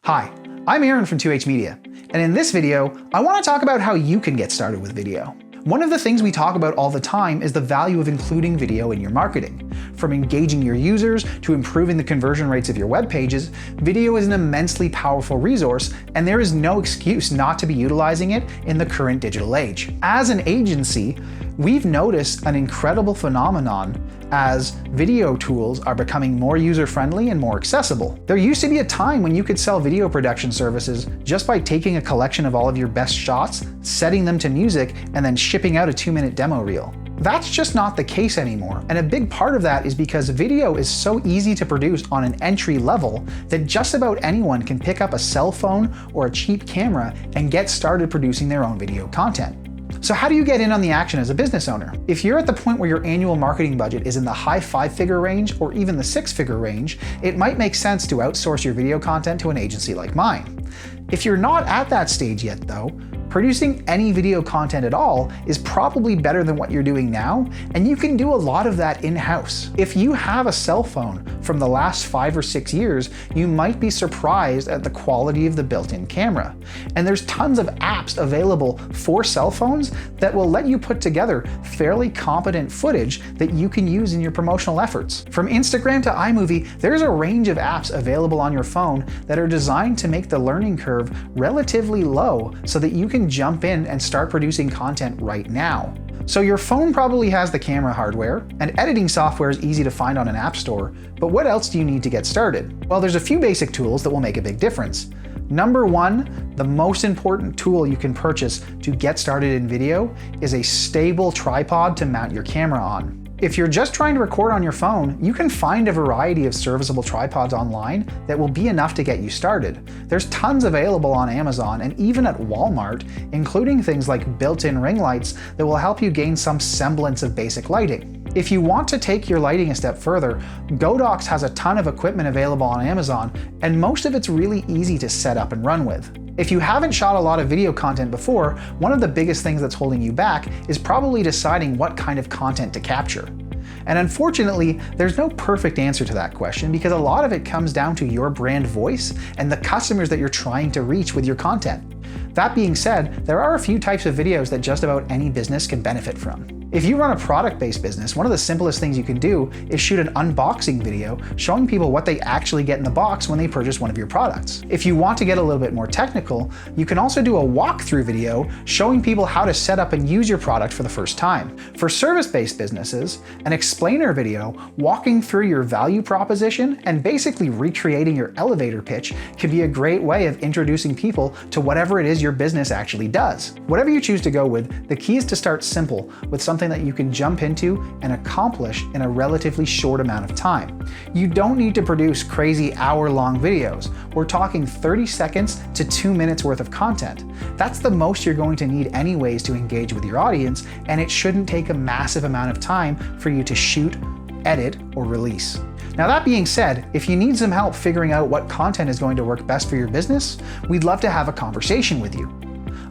Hi, I'm Aron from 2H Media, and in this video, I want to talk about how you can get started with video. One of the things we talk about all the time is the value of including video in your marketing. From engaging your users to improving the conversion rates of your web pages, video is an immensely powerful resource, and there is no excuse not to be utilizing it in the current digital age. As an agency, we've noticed an incredible phenomenon as video tools are becoming more user-friendly and more accessible. There used to be a time when you could sell video production services just by taking a collection of all of your best shots, setting them to music, and then shipping out a 2-minute demo reel. That's just not the case anymore, and a big part of that is because video is so easy to produce on an entry level that just about anyone can pick up a cell phone or a cheap camera and get started producing their own video content. So how do you get in on the action as a business owner? If you're at the point where your annual marketing budget is in the high 5-figure range or even the 6-figure range, it might make sense to outsource your video content to an agency like mine. If you're not at that stage yet though, producing any video content at all is probably better than what you're doing now, and you can do a lot of that in-house. If you have a cell phone from the last 5 or 6 years, you might be surprised at the quality of the built-in camera. And there's tons of apps available for cell phones that will let you put together fairly competent footage that you can use in your promotional efforts. From Instagram to iMovie, there's a range of apps available on your phone that are designed to make the learning curve relatively low so that you can jump in and start producing content right now. So your phone probably has the camera hardware, and editing software is easy to find on an app store, but what else do you need to get started? Well, there's a few basic tools that will make a big difference. Number one, the most important tool you can purchase to get started in video is a stable tripod to mount your camera on. If you're just trying to record on your phone, you can find a variety of serviceable tripods online that will be enough to get you started. There's tons available on Amazon and even at Walmart, including things like built-in ring lights that will help you gain some semblance of basic lighting. If you want to take your lighting a step further, Godox has a ton of equipment available on Amazon, and most of it's really easy to set up and run with. If you haven't shot a lot of video content before, one of the biggest things that's holding you back is probably deciding what kind of content to capture. And unfortunately, there's no perfect answer to that question because a lot of it comes down to your brand voice and the customers that you're trying to reach with your content. That being said, there are a few types of videos that just about any business can benefit from. If you run a product-based business, one of the simplest things you can do is shoot an unboxing video showing people what they actually get in the box when they purchase one of your products. If you want to get a little bit more technical, you can also do a walkthrough video showing people how to set up and use your product for the first time. For service-based businesses, an explainer video walking through your value proposition and basically recreating your elevator pitch can be a great way of introducing people to whatever it is your business actually does. Whatever you choose to go with, the key is to start simple with something that you can jump into and accomplish in a relatively short amount of time. You don't need to produce crazy hour-long videos. We're talking 30 seconds to 2 minutes worth of content. That's the most you're going to need anyways to engage with your audience, and it shouldn't take a massive amount of time for you to shoot, edit, or release. Now that being said, if you need some help figuring out what content is going to work best for your business, we'd love to have a conversation with you.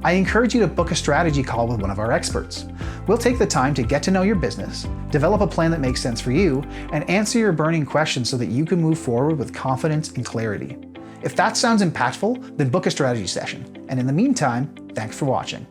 I encourage you to book a strategy call with one of our experts. We'll take the time to get to know your business, develop a plan that makes sense for you, and answer your burning questions so that you can move forward with confidence and clarity. If that sounds impactful, then book a strategy session. And in the meantime, thanks for watching.